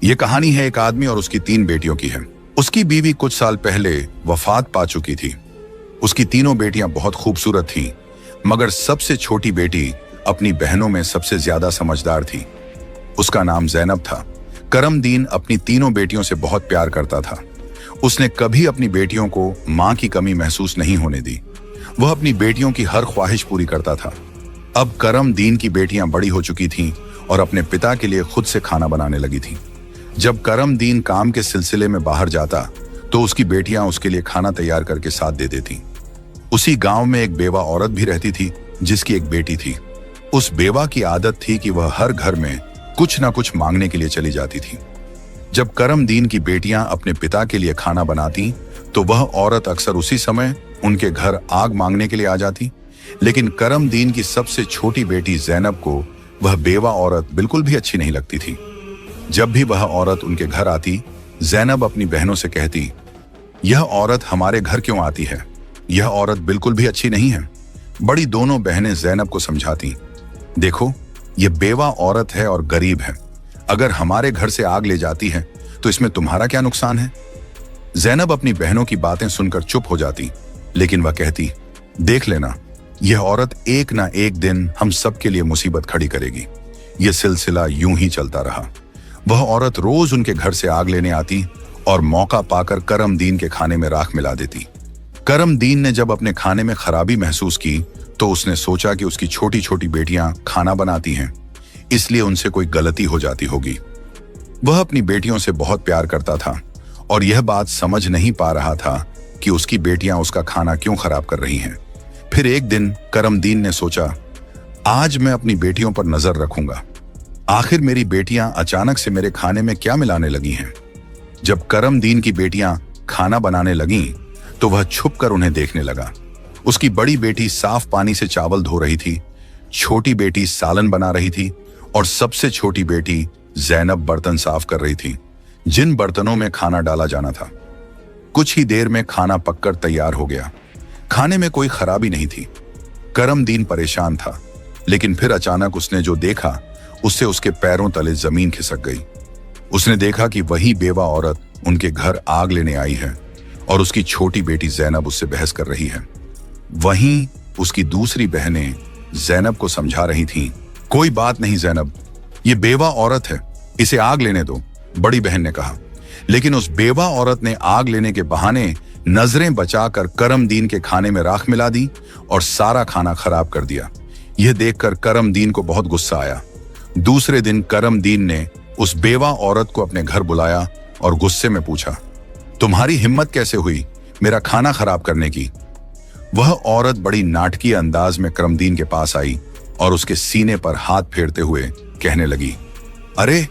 ये कहानी है एक आदमी और उसकी 3 बेटियों की है। उसकी बीवी कुछ साल पहले वफात पा चुकी थी। उसकी तीनों बेटियां बहुत खूबसूरत थीं, मगर सबसे छोटी बेटी अपनी बहनों में सबसे ज्यादा समझदार थी। उसका नाम ज़ैनब था। करमदीन अपनी तीनों बेटियों से बहुत प्यार करता था। उसने कभी अपनी बेटियों को मां की कमी महसूस नहीं होने दी। वह अपनी बेटियों की हर ख्वाहिश पूरी करता था। अब करमदीन की बेटियां बड़ी हो चुकी थीं और अपने पिता के लिए खुद से खाना बनाने लगी थीं। जब करमदीन काम के सिलसिले में बाहर जाता तो उसकी बेटियां उसके लिए खाना तैयार करके साथ दे देती। उसी गांव में एक बेवा औरत भी रहती थी जिसकी एक बेटी थी। उस बेवा की आदत थी कि वह हर घर में कुछ ना कुछ मांगने के लिए चली जाती थी। जब करमदीन की बेटियां अपने पिता के लिए खाना बनाती तो वह औरत अक्सर उसी समय उनके घर आग मांगने के लिए आ जाती। लेकिन करमदीन की सबसे छोटी बेटी ज़ैनब को वह बेवा औरत बिल्कुल भी अच्छी नहीं लगती थी। जब भी वह औरत उनके घर आती, ज़ैनब अपनी बहनों से कहती, यह औरत हमारे घर क्यों आती है? यह औरत बिल्कुल भी अच्छी नहीं है। बड़ी दोनों बहनें ज़ैनब को समझाती, देखो, यह बेवा औरत है और गरीब है। अगर हमारे घर से आग ले जाती है तो इसमें तुम्हारा क्या नुकसान है? ज़ैनब अपनी बहनों की बातें सुनकर चुप हो जाती, लेकिन वह कहती, देख लेना, यह औरत एक ना एक दिन हम सबके लिए मुसीबत खड़ी करेगी। यह सिलसिला यूं ही चलता रहा। वह औरत रोज उनके घर से आग लेने आती और मौका पाकर करमदीन के खाने में राख मिला देती। करमदीन ने जब अपने खाने में खराबी महसूस की तो उसने सोचा कि उसकी छोटी छोटी बेटियां खाना बनाती हैं, इसलिए उनसे कोई गलती हो जाती होगी। वह अपनी बेटियों से बहुत प्यार करता था और यह बात समझ नहीं पा रहा था कि उसकी बेटियां उसका खाना क्यों खराब कर रही हैं। फिर एक दिन करमदीन ने सोचा, आज मैं अपनी बेटियों पर नजर रखूंगा। आखिर मेरी बेटियां अचानक से मेरे खाने में क्या मिलाने लगी हैं? जब करमदीन की बेटियां खाना बनाने लगीं तो वह छुपकर उन्हें देखने लगा। उसकी बड़ी बेटी साफ पानी से चावल धो रही थी, छोटी बेटी सालन बना रही थी और सबसे छोटी बेटी ज़ैनब बर्तन साफ कर रही थी, जिन बर्तनों में खाना डाला जाना था। कुछ ही देर में खाना पककर तैयार हो गया। खाने में कोई खराबी नहीं थी। करमदीन परेशान था, लेकिन फिर अचानक उसने जो देखा उससे उसके पैरों तले जमीन खिसक गई। उसने देखा कि वही बेवा औरत उनके घर आग लेने आई है और उसकी छोटी बेटी ज़ैनब उससे बहस कर रही है। वहीं उसकी दूसरी बहनें ज़ैनब को समझा रही थीं, कोई बात नहीं ज़ैनब, ये बेवा औरत है, इसे आग लेने दो, बड़ी बहन ने कहा। लेकिन उस बेवा औरत ने आग लेने के बहाने नजरें बचाकर करमदीन के खाने में राख मिला दी और सारा खाना खराब कर दिया। यह देखकर करमदीन को बहुत गुस्सा आया। दूसरे दिन करमदीन ने उस बेवा औरत को अपने घर बुलाया और गुस्से में पूछा, तुम्हारी हिम्मत कैसे हुई मेरा खाना खराब करने की? वह औरत बड़ी नाटकीय अंदाज में करमदीन के पास आई और उसके सीने पर हाथ फेरते हुए कहने लगी, अरे,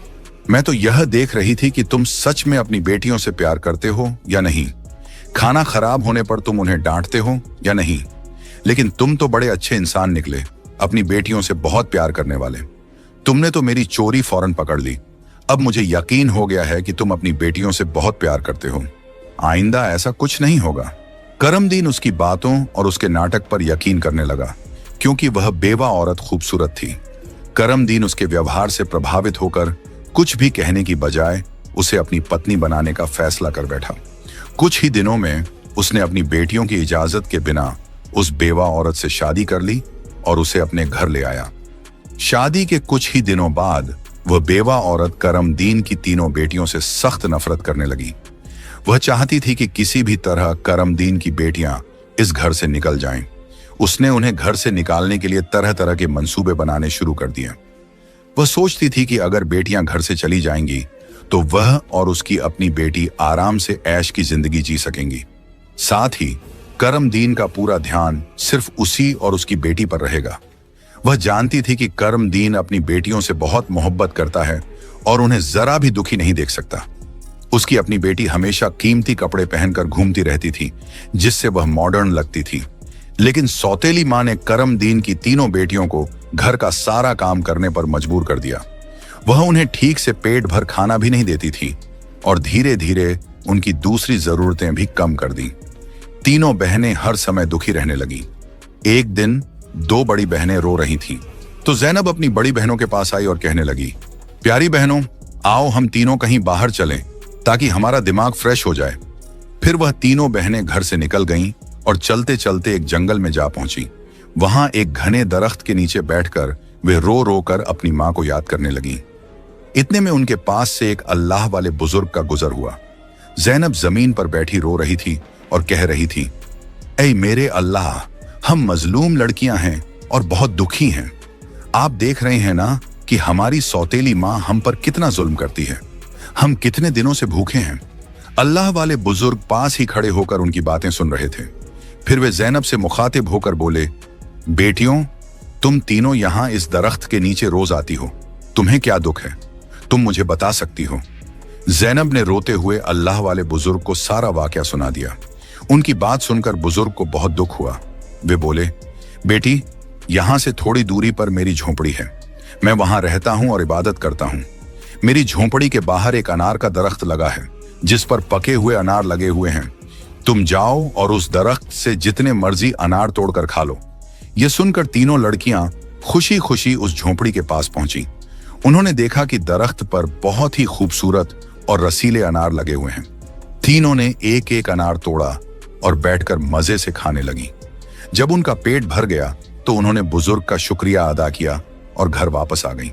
मैं तो यह देख रही थी कि तुम सच में अपनी बेटियों से प्यार करते हो या नहीं। खाना खराब होने पर तुम उन्हें डांटते हो या नहीं। लेकिन तुम तो बड़े अच्छे इंसान निकले, अपनी बेटियों से बहुत प्यार करने वाले। तुमने तो मेरी चोरी फौरन पकड़ ली। अब मुझे यकीन हो गया है कि तुम अपनी बेटियों से बहुत प्यार करते हो। आइंदा ऐसा कुछ नहीं होगा। करमदीन उसकी बातों और उसके नाटक पर यकीन करने लगा, क्योंकि वह बेवा औरत खूबसूरत थी। करमदीन उसके व्यवहार से प्रभावित होकर कुछ भी कहने की बजाय उसे अपनी पत्नी बनाने का फैसला कर बैठा। कुछ ही दिनों में उसने अपनी बेटियों की इजाजत के बिना उस बेवा औरत से शादी कर ली और उसे अपने घर ले आया। शादी के कुछ ही दिनों बाद वह बेवा औरत करमदीन की तीनों बेटियों से सख्त नफरत करने लगी। वह चाहती थी कि किसी भी तरह करमदीन की बेटियां इस घर से निकल जाएं। उसने उन्हें घर से निकालने के लिए तरह तरह के मंसूबे बनाने शुरू कर दिए। वह सोचती थी कि अगर बेटियां घर से चली जाएंगी तो वह और उसकी अपनी बेटी आराम से ऐश की जिंदगी जी सकेंगी। साथ ही करमदीन का पूरा ध्यान सिर्फ उसी और उसकी बेटी पर रहेगा। वह जानती थी कि करमदीन अपनी बेटियों से बहुत मोहब्बत करता है और उन्हें जरा भी दुखी नहीं देख सकता। उसकी अपनी बेटी हमेशा कीमती कपड़े पहनकर घूमती रहती थी, जिससे वह मॉडर्न लगती थी। लेकिन सौतेली मां ने करमदीन की तीनों बेटियों को घर का सारा काम करने पर मजबूर कर दिया। वह उन्हें ठीक से पेट भर खाना भी नहीं देती थी और धीरे धीरे उनकी दूसरी जरूरतें भी कम कर दी। तीनों बहनें हर समय दुखी रहने लगी। एक दिन 2 बड़ी बहनें रो रही थीं, तो ज़ैनब अपनी बड़ी बहनों के पास आई और कहने लगी, प्यारी बहनों, आओ हम तीनों कहीं बाहर चलें ताकि हमारा दिमाग फ्रेश हो जाए। फिर वह तीनों बहनें घर से निकल गईं और चलते चलते एक जंगल में जा पहुंची। वहां एक घने दरख्त के नीचे बैठकर वे रो रो कर अपनी मां को याद करने लगीं। इतने में उनके पास से एक अल्लाह वाले बुजुर्ग का गुजर हुआ। जैनब जमीन पर बैठी रो रही थी और कह रही थी, ऐ मेरे अल्लाह, हम मजलूम लड़कियां हैं और बहुत दुखी हैं। आप देख रहे हैं ना कि हमारी सौतेली मां हम पर कितना जुल्म करती है। हम कितने दिनों से भूखे हैं। अल्लाह वाले बुजुर्ग पास ही खड़े होकर उनकी बातें सुन रहे थे। फिर वे जैनब से मुखातिब होकर बोले, बेटियों, तुम तीनों यहां इस दरख्त के नीचे रोज आती हो, तुम्हें क्या दुख है? तुम मुझे बता सकती हो? जैनब ने रोते हुए अल्लाह वाले बुजुर्ग को सारा वाकया सुना दिया। उनकी बात सुनकर बुजुर्ग को बहुत दुख हुआ। वे बोले, बेटी, यहां से थोड़ी दूरी पर मेरी झोंपड़ी है। मैं वहां रहता हूं और इबादत करता हूं। मेरी झोंपड़ी के बाहर एक अनार का दरख्त लगा है जिस पर पके हुए अनार लगे हुए हैं। तुम जाओ और उस दरख्त से जितने मर्जी अनार तोड़कर खा लो। यह सुनकर तीनों लड़कियां खुशी खुशी उस झोंपड़ी के पास पहुंची। उन्होंने देखा कि दरख्त पर बहुत ही खूबसूरत और रसीले अनार लगे हुए हैं। तीनों ने एक एक अनार तोड़ा और बैठकर मजे से खाने लगी। जब उनका पेट भर गया तो उन्होंने बुजुर्ग का शुक्रिया अदा किया और घर वापस आ गईं।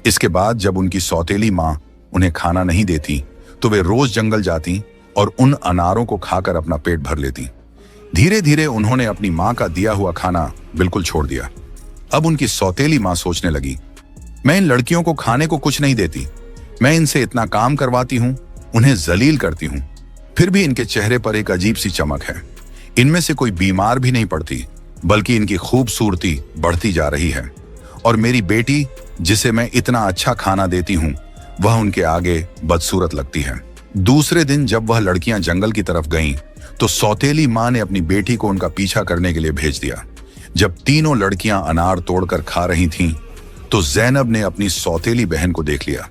इसके बाद जब उनकी सौतेली मां उन्हें खाना नहीं देती तो वे रोज जंगल जाती और उन अनारों को खाकर अपना पेट भर लेती। धीरे धीरे उन्होंने अपनी मां का दिया हुआ खाना बिल्कुल छोड़ दिया। अब उनकी सौतेली मां सोचने लगी, मैं इन लड़कियों को खाने को कुछ नहीं देती। मैं इनसे इतना काम करवाती हूं, उन्हें जलील करती हूं, फिर भी इनके चेहरे पर एक अजीब सी चमक है। इनमें से कोई बीमार भी नहीं पड़ती, बल्कि इनकी खूबसूरती बढ़ती जा रही है। और मेरी बेटी, जिसे मैं इतना अच्छा खाना देती हूं, वह उनके आगे बदसूरत लगती है। दूसरे दिन जब वह लड़कियां जंगल की तरफ गईं, तो सौतेली मां ने अपनी बेटी को उनका पीछा करने के लिए भेज दिया। जब तीनों लड़कियां अनार तोड़कर खा रही थीं, तो जैनब ने अपनी सौतेली बहन को देख लिया।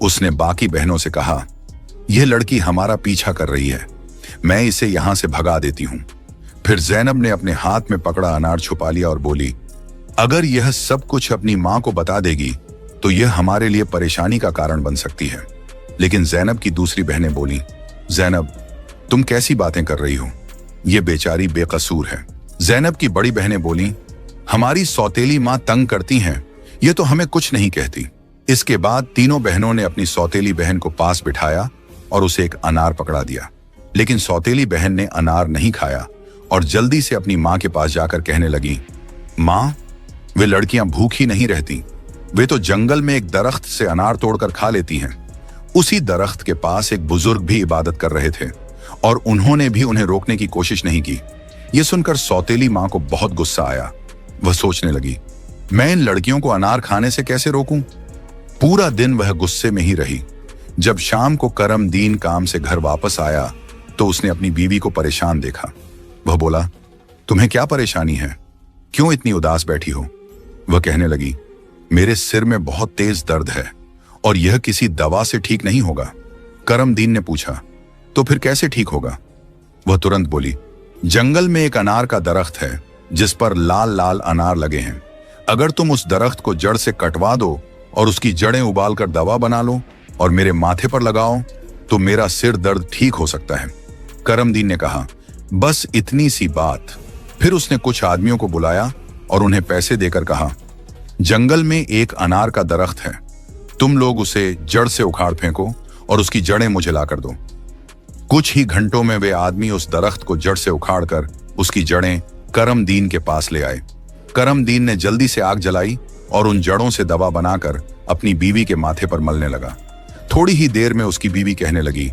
उसने बाकी बहनों से कहा, यह लड़की हमारा पीछा कर रही है, मैं इसे यहां से भगा देती हूं। फिर जैनब ने अपने हाथ में पकड़ा अनार छुपा लिया और बोली, अगर यह सब कुछ अपनी मां को बता देगी तो यह हमारे लिए परेशानी का कारण बन सकती है। लेकिन जैनब की दूसरी बहनें बोली, जैनब, तुम कैसी बातें कर रही हो? यह बेचारी बेकसूर है। जैनब की बड़ी बहनें बोली, हमारी सौतेली मां तंग करती हैं, यह तो हमें कुछ नहीं कहती। इसके बाद तीनों बहनों ने अपनी सौतेली बहन को पास बिठाया और उसे एक अनार पकड़ा दिया। लेकिन सौतेली बहन ने अनार नहीं खाया और जल्दी से अपनी मां के पास जाकर कहने लगी, मां, वे लड़कियां भूखी नहीं रहती, वे तो जंगल में एक दरख्त से अनार तोड़कर खा लेती हैं। उसी दरख्त के पास एक बुजुर्ग भी इबादत कर रहे थे और उन्होंने भी उन्हें रोकने की कोशिश नहीं की। यह सुनकर सौतेली मां को बहुत गुस्सा आया। वह सोचने लगी, मैं इन लड़कियों को अनार खाने से कैसे रोकूं? पूरा दिन वह गुस्से में ही रही। जब शाम को करमदीन काम से घर वापस आया तो उसने अपनी बीवी को परेशान देखा। वह बोला, तुम्हें क्या परेशानी है? क्यों इतनी उदास बैठी हो? वह कहने लगी, मेरे सिर में बहुत तेज दर्द है और यह किसी दवा से ठीक नहीं होगा। करमदीन ने पूछा, तो फिर कैसे ठीक होगा? वह तुरंत बोली, जंगल में एक अनार का दरख्त है जिस पर लाल लाल अनार लगे हैं। अगर तुम उस दरख्त को जड़ से कटवा दो और उसकी जड़ें उबालकर दवा बना लो और मेरे माथे पर लगाओ तो मेरा सिर दर्द ठीक हो सकता है। करमदीन ने कहा, बस इतनी सी बात। फिर उसने कुछ आदमियों को बुलाया और उन्हें पैसे देकर कहा, जंगल में एक अनार का दरख्त है, तुम लोग उसे जड़ से उखाड़ फेंको और उसकी जड़ें मुझे लाकर दो। कुछ ही घंटों में वे आदमी उस दरख्त को जड़ से उखाड़कर उसकी जड़ें करमदीन के पास ले आए। करमदीन ने जल्दी से आग जलाई और उन जड़ों से दवा बनाकर अपनी बीवी के माथे पर मलने लगा। थोड़ी ही देर में उसकी बीवी कहने लगी,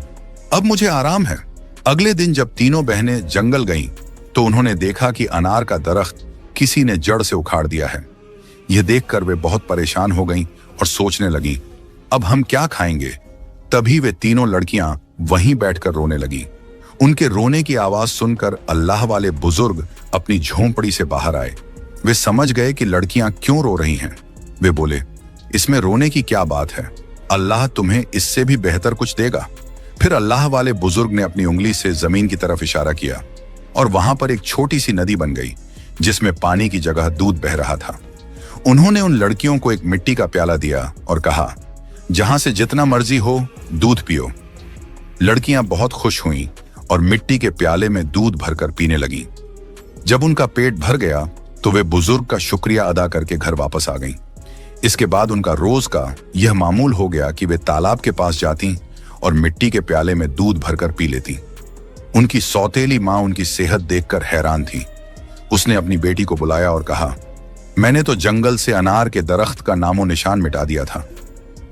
अब मुझे आराम है। अगले दिन जब तीनों बहनें जंगल गईं, तो उन्होंने देखा कि अनार का दरख्त किसी ने जड़ से उखाड़ दिया है। यह देखकर वे बहुत परेशान हो गईं और सोचने लगी, अब हम क्या खाएंगे? तभी वे तीनों लड़कियां वहीं बैठकर रोने लगी। उनके रोने की आवाज सुनकर अल्लाह वाले बुजुर्ग अपनी झोंपड़ी से बाहर आए। वे समझ गए कि लड़कियां क्यों रो रही हैं। वे बोले, इसमें रोने की क्या बात है? अल्लाह तुम्हें इससे भी बेहतर कुछ देगा। फिर अल्लाह वाले बुजुर्ग ने अपनी उंगली से जमीन की तरफ इशारा किया और वहां पर एक छोटी सी नदी बन गई जिसमें पानी की जगह दूध बह रहा था। उन्होंने उन लड़कियों को एक मिट्टी का प्याला दिया और कहा, जहां से जितना मर्जी हो दूध पियो। लड़कियां बहुत खुश हुईं और मिट्टी के प्याले में दूध भरकर पीने लगीं। जब उनका पेट भर गया तो वे बुजुर्ग का शुक्रिया अदा करके घर वापस आ गईं। इसके बाद उनका रोज का यह मामूल हो गया कि वे तालाब के पास जाती और मिट्टी के प्याले में दूध भरकर पी लेती। उनकी सौतेली माँ उनकी सेहत देखकर हैरान थी। उसने अपनी बेटी को बुलाया और कहा, मैंने तो जंगल से अनार के दरख्त का नामो निशान मिटा दिया था,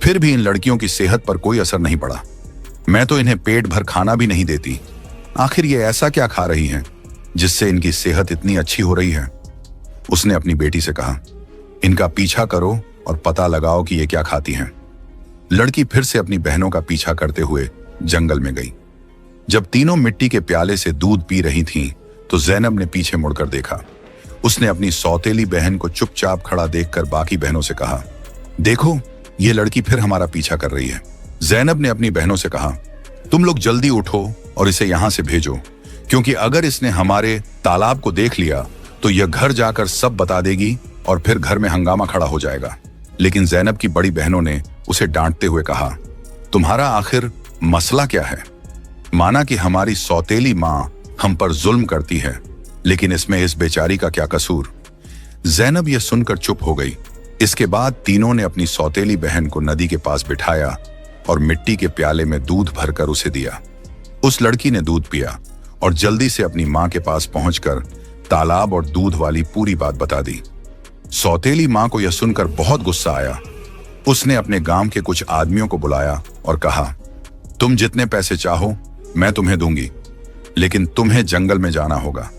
फिर भी इन लड़कियों की सेहत पर कोई असर नहीं पड़ा। मैं तो इन्हें पेट भर खाना भी नहीं देती। आखिर ये ऐसा क्या खा रही हैं जिससे इनकी सेहत इतनी अच्छी हो रही है? उसने अपनी बेटी से कहा, इनका पीछा करो और पता लगाओ कि ये क्या खाती हैं। लड़की फिर से अपनी बहनों का पीछा करते हुए जंगल में गई। जब तीनों मिट्टी के प्याले से दूध पी रही थीं, तो जैनब ने पीछे मुड़कर देखा। उसने अपनी सौतेली बहन को चुपचाप खड़ा देखकर बाकी बहनों से कहा, देखो ये लड़की फिर हमारा पीछा कर रही है। जैनब ने अपनी बहनों से कहा, तुम लोग जल्दी उठो और इसे यहां से भेजो, क्योंकि अगर इसने हमारे तालाब को देख लिया तो यह घर जाकर सब बता देगी और फिर घर में हंगामा खड़ा हो जाएगा। लेकिन जैनब की बड़ी बहनों ने उसे डांटते हुए कहा, तुम्हारा आखिर मसला क्या है? माना कि हमारी सौतेली माँ हम पर जुल्म करती है, लेकिन इसमें इस बेचारी का क्या कसूर? जैनब यह सुनकर चुप हो गई। इसके बाद तीनों ने अपनी सौतेली बहन को नदी के पास बिठाया और मिट्टी के प्याले में दूध भरकर उसे दिया। उस लड़की ने दूध पिया और जल्दी से अपनी माँ के पास पहुंचकर तालाब और दूध वाली पूरी बात बता दी। सौतेली माँ को यह सुनकर बहुत गुस्सा आया। उसने अपने गांव के कुछ आदमियों को बुलाया और कहा, तुम जितने पैसे चाहो मैं तुम्हें दूंगी, लेकिन तुम्हें जंगल में जाना होगा।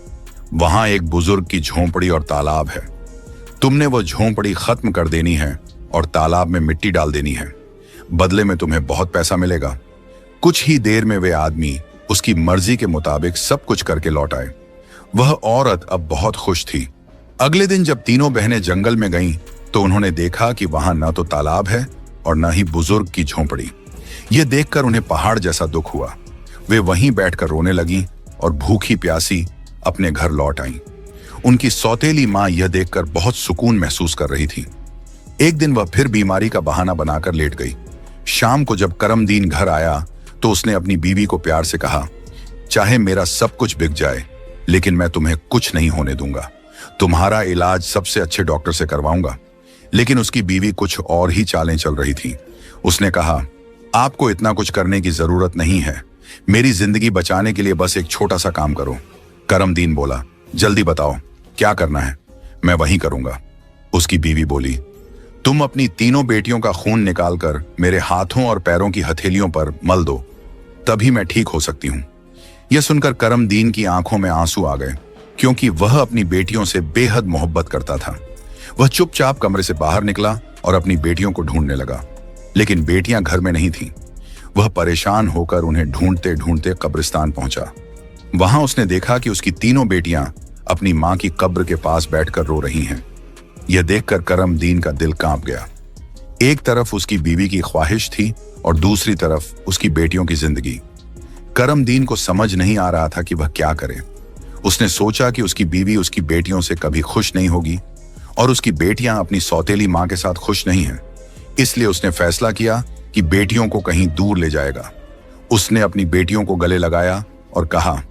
वहां एक बुजुर्ग की झोंपड़ी और तालाब है। तुमने वो झोंपड़ी खत्म कर देनी है और तालाब में मिट्टी डाल देनी है। बदले में तुम्हें बहुत पैसा मिलेगा। कुछ ही देर में वे आदमी उसकी मर्जी के मुताबिक सब कुछ करके लौट आए। वह औरत अब बहुत खुश थी। अगले दिन जब तीनों बहनें जंगल में गईं, तो उन्होंने देखा कि वहां न तो तालाब है और न ही बुजुर्ग की झोंपड़ी। यह देखकर उन्हें पहाड़ जैसा दुख हुआ। वे वहीं बैठकर रोने लगीं और भूखी प्यासी अपने घर लौट आईं। उनकी सौतेली माँ यह देखकर बहुत सुकून महसूस कर रही थी। एक दिन वह फिर बीमारी का बहाना बनाकर लेट गई। शाम को जब करमदीन घर आया तो उसने अपनी बीवी को प्यार से कहा, चाहे मेरा सब कुछ बिक जाए, लेकिन मैं तुम्हें कुछ नहीं होने दूंगा। तुम्हारा इलाज सबसे अच्छे डॉक्टर से करवाऊंगा। लेकिन उसकी बीवी कुछ और ही चालें चल रही थी। उसने कहा, आपको इतना कुछ करने की जरूरत नहीं है। मेरी जिंदगी बचाने के लिए बस एक छोटा सा काम करो। करमदीन बोला, जल्दी बताओ क्या करना है, मैं वही करूंगा। उसकी बीवी बोली, तुम अपनी तीनों बेटियों का खून निकालकर मेरे हाथों और पैरों की हथेलियों पर मल दो, तभी मैं ठीक हो सकती हूं। यह सुनकर करमदीन की आंखों में आंसू आ गए, क्योंकि वह अपनी बेटियों से बेहद मोहब्बत करता था। वह चुपचाप कमरे से बाहर निकला और अपनी बेटियों को ढूंढने लगा, लेकिन बेटियां घर में नहीं थीं। वह परेशान होकर उन्हें ढूंढते ढूंढते कब्रिस्तान पहुंचा। वहां उसने देखा कि उसकी तीनों बेटियां अपनी मां की कब्र के पास बैठकर रो रही हैं। यह देखकर करमदीन का दिल कांप गया। एक तरफ उसकी बीवी की ख्वाहिश थी और दूसरी तरफ उसकी बेटियों की जिंदगी। करमदीन को समझ नहीं आ रहा था कि वह क्या करे। उसने सोचा कि उसकी बीवी उसकी बेटियों से कभी खुश नहीं होगी और उसकी बेटियां अपनी सौतेली मां के साथ खुश नहीं हैं। इसलिए उसने फैसला किया कि बेटियों को कहीं दूर ले जाएगा। उसने अपनी बेटियों को गले लगाया और कहा,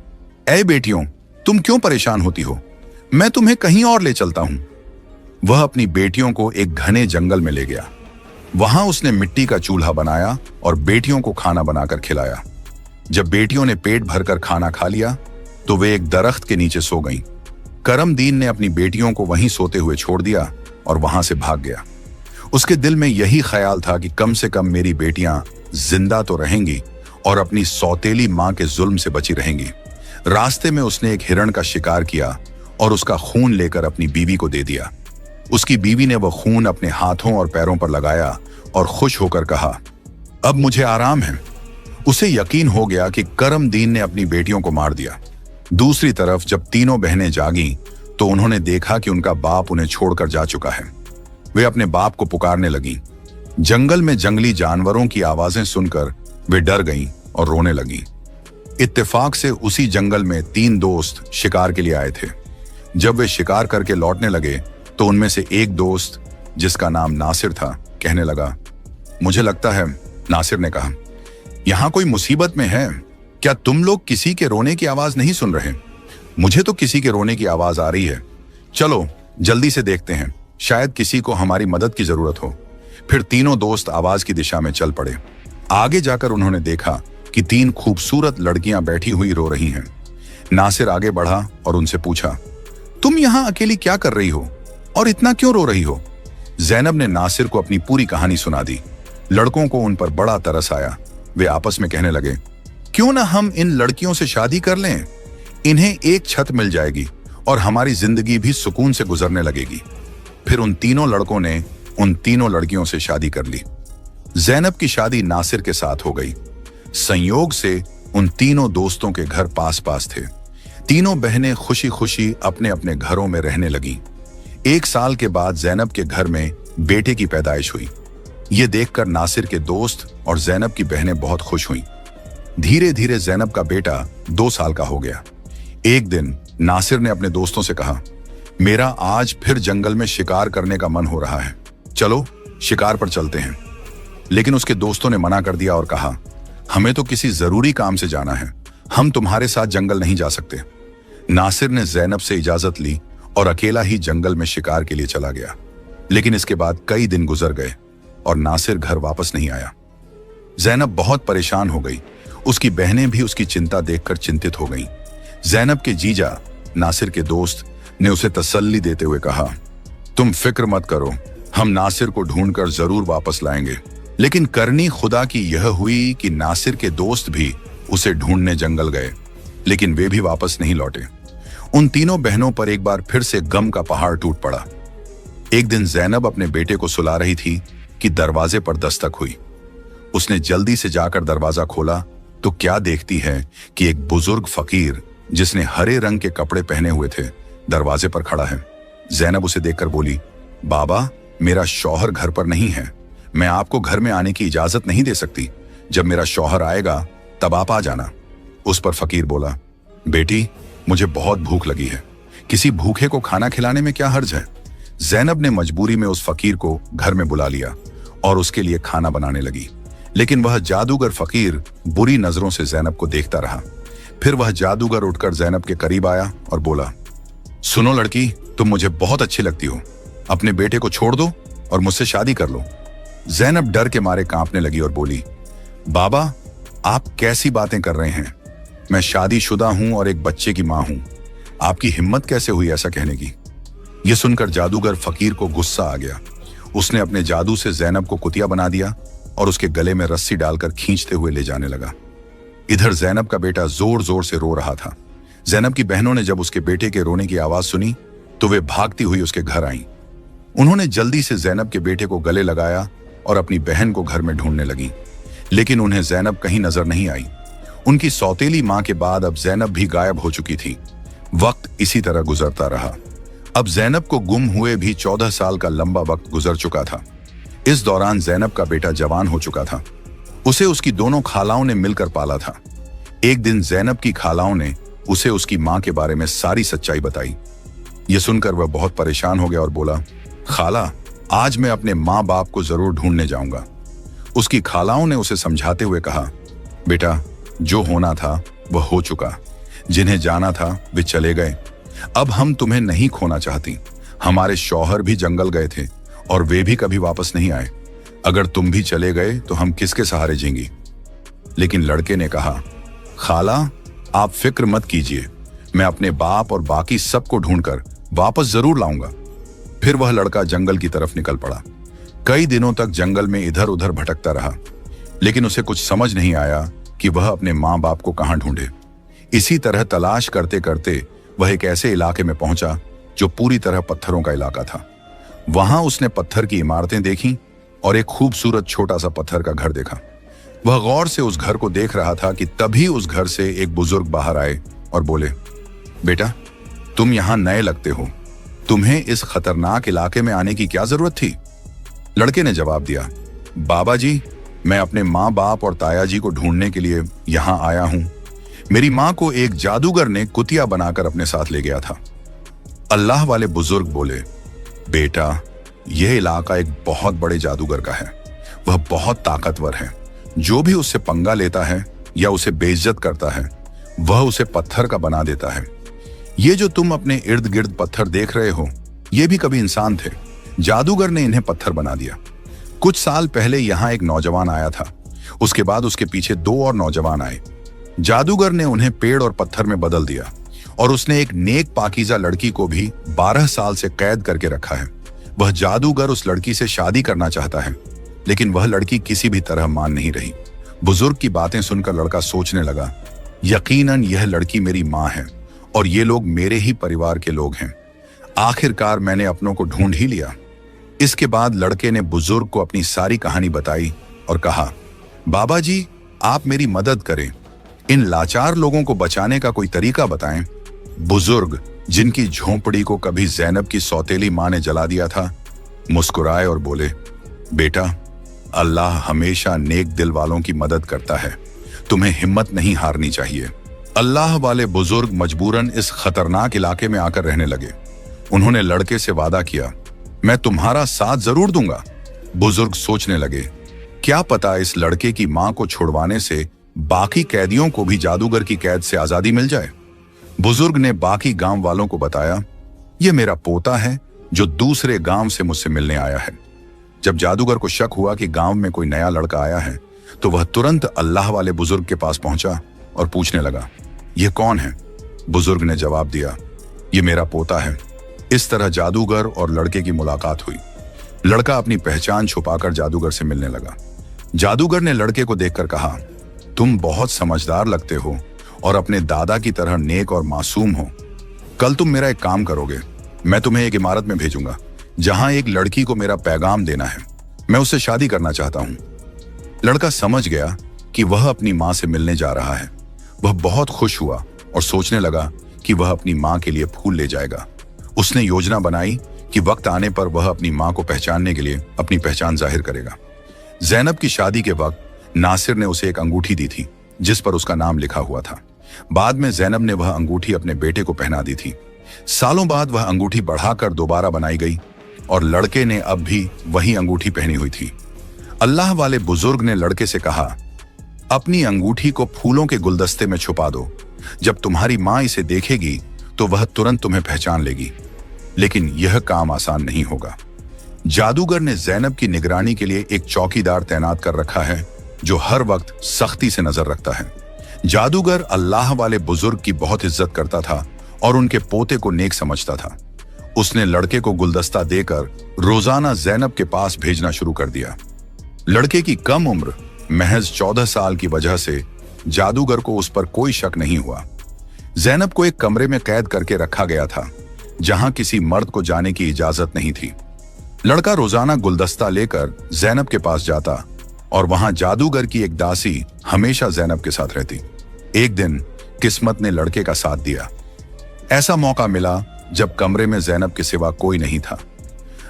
ऐ बेटियों, तुम क्यों परेशान होती हो? मैं तुम्हें कहीं और ले चलता हूं। वह अपनी बेटियों को एक घने जंगल में ले गया। वहां उसने मिट्टी का चूल्हा बनाया और बेटियों को खाना बनाकर खिलाया। जब बेटियों ने पेट भरकर खाना खा लिया तो वे एक दरख्त के नीचे सो गईं। करमदीन ने अपनी बेटियों को वहीं सोते हुए छोड़ दिया और वहां से भाग गया। उसके दिल में यही ख्याल था कि कम से कम मेरी बेटियां जिंदा तो रहेंगी और अपनी सौतेली मां के जुल्म से बची रहेंगी। रास्ते में उसने एक हिरण का शिकार किया और उसका खून लेकर अपनी बीवी को दे दिया। उसकी बीवी ने वह खून अपने हाथों और पैरों पर लगाया और खुश होकर कहा, अब मुझे आराम है। उसे यकीन हो गया कि करमदीन ने अपनी बेटियों को मार दिया। दूसरी तरफ जब तीनों बहनें जागीं तो उन्होंने देखा कि उनका बाप उन्हें छोड़कर जा चुका है। वे अपने बाप को पुकारने लगीं। जंगल में जंगली जानवरों की आवाजें सुनकर वे डर गईं और रोने लगीं। इत्तेफाक से उसी जंगल में 3 दोस्त शिकार के लिए आए थे। जब वे शिकार करके लौटने लगे तो उनमें से एक दोस्त, जिसका नाम नासिर था, कहने लगा, मुझे लगता है, नासिर ने कहा, यहां कोई मुसीबत में है। क्या तुम लोग किसी के रोने की आवाज नहीं सुन रहे? मुझे तो किसी के रोने की आवाज आ रही है। चलो जल्दी से देखते हैं, शायद किसी को हमारी मदद की जरूरत हो। फिर तीनों दोस्त आवाज की दिशा में चल पड़े। आगे जाकर उन्होंने देखा कि 3 खूबसूरत लड़कियां बैठी हुई रो रही हैं। नासिर आगे बढ़ा और उनसे पूछा, तुम यहां अकेली क्या कर रही हो और इतना क्यों रो रही हो? जैनब ने नासिर को अपनी पूरी कहानी सुना दी। लड़कों को उन पर बड़ा तरस आया। वे आपस में कहने लगे, क्यों ना हम इन लड़कियों से शादी कर लें? इन्हें एक छत मिल जाएगी और हमारी जिंदगी भी सुकून से गुजरने लगेगी। फिर उन तीनों लड़कों ने उन तीनों लड़कियों से शादी कर ली। जैनब की शादी नासिर के साथ हो गई। संयोग से उन तीनों दोस्तों के घर पास पास थे। तीनों बहनें खुशी खुशी अपने अपने घरों में रहने लगीं। 1 साल के बाद जैनब के घर में बेटे की पैदाइश हुई। ये देखकर नासिर के दोस्त और जैनब की बहनें बहुत खुश हुईं। धीरे धीरे जैनब का बेटा 2 साल का हो गया। एक दिन नासिर ने अपने दोस्तों से कहा, मेरा आज फिर जंगल में शिकार करने का मन हो रहा है, चलो शिकार पर चलते हैं। लेकिन उसके दोस्तों ने मना कर दिया और कहा, हमें तो किसी जरूरी काम से जाना है, हम तुम्हारे साथ जंगल नहीं जा सकते। नासिर ने जैनब से इजाजत ली और अकेला ही जंगल में शिकार के लिए चला गया। लेकिन इसके बाद कई दिन गुजर गए और नासिर घर वापस नहीं आया। जैनब बहुत परेशान हो गई। उसकी बहनें भी उसकी चिंता देखकर चिंतित हो गईं। जैनब के जीजा नासिर के दोस्त ने उसे तसल्ली देते हुए कहा, तुम फिक्र मत करो, हम नासिर को ढूंढकर जरूर वापस लाएंगे। लेकिन करनी खुदा की यह हुई कि नासिर के दोस्त भी उसे ढूंढने जंगल गए, लेकिन वे भी वापस नहीं लौटे। उन तीनों बहनों पर एक बार फिर से गम का पहाड़ टूट पड़ा। एक दिन जैनब अपने बेटे को सुला रही थी कि दरवाजे पर दस्तक हुई। उसने जल्दी से जाकर दरवाजा खोला तो क्या देखती है कि एक बुजुर्ग फकीर जिसने हरे रंग के कपड़े पहने हुए थे दरवाजे पर खड़ा है। जैनब उसे देखकर बोली, बाबा, मेरा शौहर घर पर नहीं है, मैं आपको घर में आने की इजाजत नहीं दे सकती। जब मेरा शौहर आएगा तब आप आ जाना। उस पर फकीर बोला, बेटी, मुझे बहुत भूख लगी है, किसी भूखे को खाना खिलाने में क्या हर्ज है। जैनब ने मजबूरी में उस फकीर को घर में बुला लिया और उसके लिए खाना बनाने लगी। लेकिन वह जादूगर फकीर बुरी नजरों से जैनब को देखता रहा। फिर वह जादूगर उठकर जैनब के करीब आया और बोला, सुनो लड़की, तुम मुझे बहुत अच्छी लगती हो, अपने बेटे को छोड़ दो और मुझसे शादी कर लो। जैनब डर के मारे कांपने लगी और बोली, बाबा, आप कैसी बातें कर रहे हैं? मैं शादीशुदा हूं और एक बच्चे की मां हूं। आपकी हिम्मत कैसे हुई ऐसा कहने की? यह सुनकर जादूगर फकीर को गुस्सा आ गया। उसने अपने जादू से जैनब को कुतिया बना दिया और उसके गले में रस्सी डालकर खींचते हुए ले जाने लगा। इधर जैनब का बेटा जोर जोर से रो रहा था। जैनब की बहनों ने जब उसके बेटे के रोने की आवाज सुनी तो वे भागती हुई उसके घर आईं। उन्होंने जल्दी से जैनब के बेटे को गले लगाया और अपनी बहन को घर में ढूंढने लगी। लेकिन उन्हें जैनब कहीं नजर नहीं आई। उनकी सौतेली मां के बाद अब जैनब भी गायब हो चुकी थी। वक्त इसी तरह गुजरता रहा। अब जैनब को गुम हुए भी 14 साल का लंबा वक्त गुजर चुका था। इस दौरान जैनब का बेटा जवान हो चुका था। उसे उसकी दोनों खालाओं ने मिलकर पाला था। एक दिन जैनब की खालाओं ने उसे उसकी मां के बारे में सारी सच्चाई बताई। यह सुनकर वह बहुत परेशान हो गया और बोला, खाला, आज मैं अपने माँ बाप को जरूर ढूंढने जाऊंगा। उसकी खालाओं ने उसे समझाते हुए कहा, बेटा, जो होना था वह हो चुका, जिन्हें जाना था वे चले गए। अब हम तुम्हें नहीं खोना चाहती। हमारे शौहर भी जंगल गए थे और वे भी कभी वापस नहीं आए। अगर तुम भी चले गए तो हम किसके सहारे जीएंगी? लेकिन लड़के ने कहा, खाला, आप फिक्र मत कीजिए, मैं अपने बाप और बाकी सबको ढूंढकर वापस जरूर लाऊंगा। फिर वह लड़का जंगल की तरफ निकल पड़ा। कई दिनों तक जंगल में इधर उधर भटकता रहा, लेकिन उसे कुछ समझ नहीं आया कि वह अपने माँ बाप को कहां ढूंढे। इसी तरह तलाश करते करते वह एक ऐसे इलाके में पहुंचा जो पूरी तरह पत्थरों का इलाका था। वहां उसने पत्थर की इमारतें देखी और एक खूबसूरत छोटा सा पत्थर का घर देखा। वह गौर से उस घर को देख रहा था कि तभी उस घर से एक बुजुर्ग बाहर आए और बोले, बेटा, तुम यहां नए लगते हो, तुम्हें इस खतरनाक इलाके में आने की क्या जरूरत थी? लड़के ने जवाब दिया, बाबा जी, मैं अपने माँ बाप और ताया जी को ढूंढने के लिए यहाँ आया हूँ। मेरी माँ को एक जादूगर ने कुतिया बनाकर अपने साथ ले गया था। अल्लाह वाले बुजुर्ग बोले, बेटा, यह इलाका एक बहुत बड़े जादूगर का है। वह बहुत ताकतवर है। जो भी उससे पंगा लेता है या उसे बेइज्जत करता है, वह उसे पत्थर का बना देता है। ये जो तुम अपने इर्द गिर्द पत्थर देख रहे हो, ये भी कभी इंसान थे। जादूगर ने इन्हें पत्थर बना दिया। कुछ साल पहले यहाँ एक नौजवान आया था। उसके बाद उसके पीछे 2 और नौजवान आए। जादूगर ने उन्हें पेड़ और पत्थर में बदल दिया और उसने एक नेक पाकीज़ा लड़की को भी 12 साल से कैद करके रखा है। वह जादूगर उस लड़की से शादी करना चाहता है, लेकिन वह लड़की किसी भी तरह मान नहीं रही। बुजुर्ग की बातें सुनकर लड़का सोचने लगा, यकीनन यह लड़की मेरी माँ है और ये लोग मेरे ही परिवार के लोग हैं। आखिरकार मैंने अपनों को ढूंढ ही लिया। इसके बाद लड़के ने बुजुर्ग को अपनी सारी कहानी बताई और कहा, बाबा जी, आप मेरी मदद करें। इन लाचार लोगों को बचाने का कोई तरीका बताएं। बुजुर्ग, जिनकी झोंपड़ी को कभी जैनब की सौतेली मां ने जला दिया था, मुस्कुराए और बोले, बेटा, अल्लाह हमेशा नेक दिल वालों की मदद करता है। तुम्हें हिम्मत नहीं हारनी चाहिए। अल्लाह वाले बुजुर्ग मजबूरन इस खतरनाक इलाके में आकर रहने लगे। उन्होंने लड़के से वादा किया, मैं तुम्हारा साथ जरूर दूंगा। बुजुर्ग सोचने लगे, क्या पता इस लड़के की मां को छुड़वाने से बाकी कैदियों को भी जादूगर की कैद से आजादी मिल जाए। बुजुर्ग ने बाकी गांव वालों को बताया, यह मेरा पोता है जो दूसरे गांव से मुझसे मिलने आया है। जब जादूगर को शक हुआ कि गांव में कोई नया लड़का आया है, तो वह तुरंत अल्लाह वाले बुजुर्ग के पास पहुंचा और पूछने लगा, यह कौन है? बुजुर्ग ने जवाब दिया, यह मेरा पोता है। इस तरह जादूगर और लड़के की मुलाकात हुई। लड़का अपनी पहचान छुपाकर जादूगर से मिलने लगा। जादूगर ने लड़के को देखकर कहा, तुम बहुत समझदार लगते हो और अपने दादा की तरह नेक और मासूम हो। कल तुम मेरा एक काम करोगे। मैं तुम्हें एक इमारत में भेजूंगा जहां एक लड़की को मेरा पैगाम देना है। मैं उससे शादी करना चाहता हूं। लड़का समझ गया कि वह अपनी मां से मिलने जा रहा है। वह बहुत खुश हुआ और सोचने लगा कि वह अपनी मां के लिए फूल ले जाएगा। उसने योजना बनाई कि वक्त आने पर वह अपनी मां को पहचानने के लिए अपनी पहचान जाहिर करेगा। जैनब की शादी के वक्त नासिर ने उसे एक अंगूठी दी थी जिस पर उसका नाम लिखा हुआ था। बाद में जैनब ने वह अंगूठी अपने बेटे को पहना दी थी। सालों बाद वह अंगूठी बढ़ाकर दोबारा बनाई गई और लड़के ने अब भी वही अंगूठी पहनी हुई थी। अल्लाह वाले बुजुर्ग ने लड़के से कहा, अपनी अंगूठी को फूलों के गुलदस्ते में छुपा दो। जब तुम्हारी मां इसे देखेगी तो वह तुरंत तुम्हें पहचान लेगी। लेकिन यह काम आसान नहीं होगा। जादूगर ने जैनब की निगरानी के लिए एक चौकीदार तैनात कर रखा है जो हर वक्त सख्ती से नजर रखता है। जादूगर अल्लाह वाले बुजुर्ग की बहुत इज्जत करता था और उनके पोते को नेक समझता था। उसने लड़के को गुलदस्ता देकर रोजाना जैनब के पास भेजना शुरू कर दिया। लड़के की कम उम्र महज 14 साल की वजह से जादूगर को उस पर कोई शक नहीं हुआ। जैनब को एक कमरे में कैद करके रखा गया था जहां किसी मर्द को जाने की इजाजत नहीं थी। लड़का रोजाना गुलदस्ता लेकर जैनब के पास जाता और वहां जादूगर की एक दासी हमेशा जैनब के साथ रहती। एक दिन किस्मत ने लड़के का साथ दिया। ऐसा मौका मिला जब कमरे में जैनब के सिवा कोई नहीं था।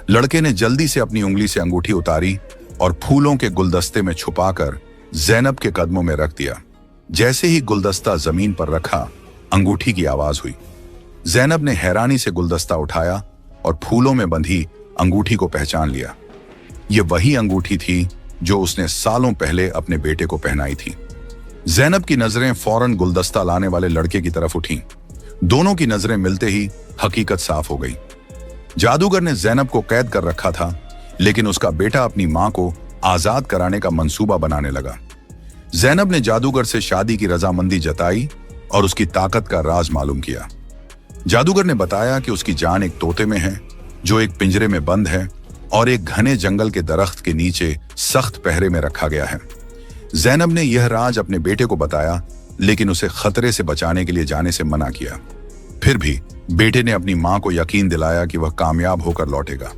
लड़के ने जल्दी से अपनी उंगली से अंगूठी उतारी और फूलों के गुलदस्ते में छुपाकर जैनब के कदमों में रख दिया। जैसे ही गुलदस्ता जमीन पर रखा, अंगूठी की आवाज हुई। जैनब ने हैरानी से गुलदस्ता उठाया और फूलों में बंधी अंगूठी को पहचान लिया। यह वही अंगूठी थी जो उसने सालों पहले अपने बेटे को पहनाई थी। जैनब की नजरें फौरन गुलदस्ता लाने वाले लड़के की तरफ उठीं। दोनों की नजरें मिलते ही हकीकत साफ हो गई। जादूगर ने जैनब को कैद कर रखा था, लेकिन उसका बेटा अपनी मां को आजाद कराने का मंसूबा बनाने लगा। जैनब ने जादूगर से शादी की रजामंदी जताई और उसकी ताकत का राज मालूम किया। जादूगर ने बताया कि उसकी जान एक तोते में है जो एक पिंजरे में बंद है और एक घने जंगल के दरख्त के नीचे सख्त पहरे में रखा गया है। जैनब ने यह राज अपने बेटे को बताया, लेकिन उसे खतरे से बचाने के लिए जाने से मना किया। फिर भी बेटे ने अपनी मां को यकीन दिलाया कि वह कामयाब होकर लौटेगा।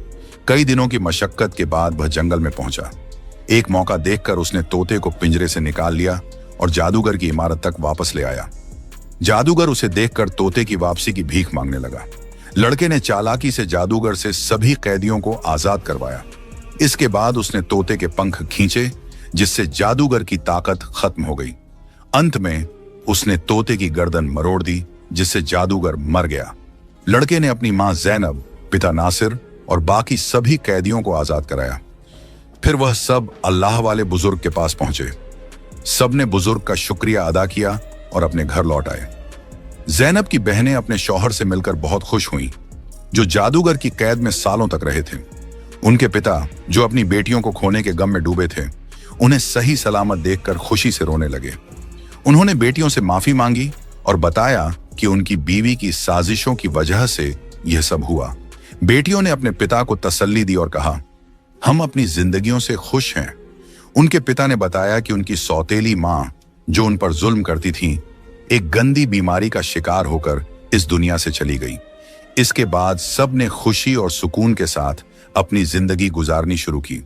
कई दिनों की मशक्कत के बाद वह जंगल में पहुंचा। एक मौका देखकर उसने तोते को पिंजरे से निकाल लिया और जादूगर की इमारत तक वापस ले आया। जादूगर उसे देखकर तोते की वापसी की भीख मांगने लगा। लड़के ने चालाकी से जादूगर से सभी कैदियों को आजाद करवाया। इसके बाद उसने तोते के पंख खींचे, जिससे जादूगर की ताकत खत्म हो गई। अंत में उसने तोते की गर्दन मरोड़ दी, जिससे जादूगर मर गया। लड़के ने अपनी मां जैनब, पिता नासिर और बाकी सभी कैदियों को आजाद कराया। फिर वह सब अल्लाह वाले बुजुर्ग के पास पहुंचे। सबने बुजुर्ग का शुक्रिया अदा किया और अपने घर लौट आए। जैनब की बहनें अपने शौहर से मिलकर बहुत खुश हुईं, जो जादूगर की कैद में सालों तक रहे थे। उनके पिता, जो अपनी बेटियों को खोने के गम में डूबे थे, उन्हें सही सलामत देखकर खुशी से रोने लगे। उन्होंने बेटियों से माफी मांगी और बताया कि उनकी बीवी की साजिशों की वजह से यह सब हुआ। बेटियों ने अपने पिता को तसल्ली दी और कहा, हम अपनी जिंदगियों से खुश हैं। उनके पिता ने बताया कि उनकी सौतेली मां, जो उन पर जुल्म करती थी, एक गंदी बीमारी का शिकार होकर इस दुनिया से चली गई। इसके बाद सब ने खुशी और सुकून के साथ अपनी जिंदगी गुजारनी शुरू की।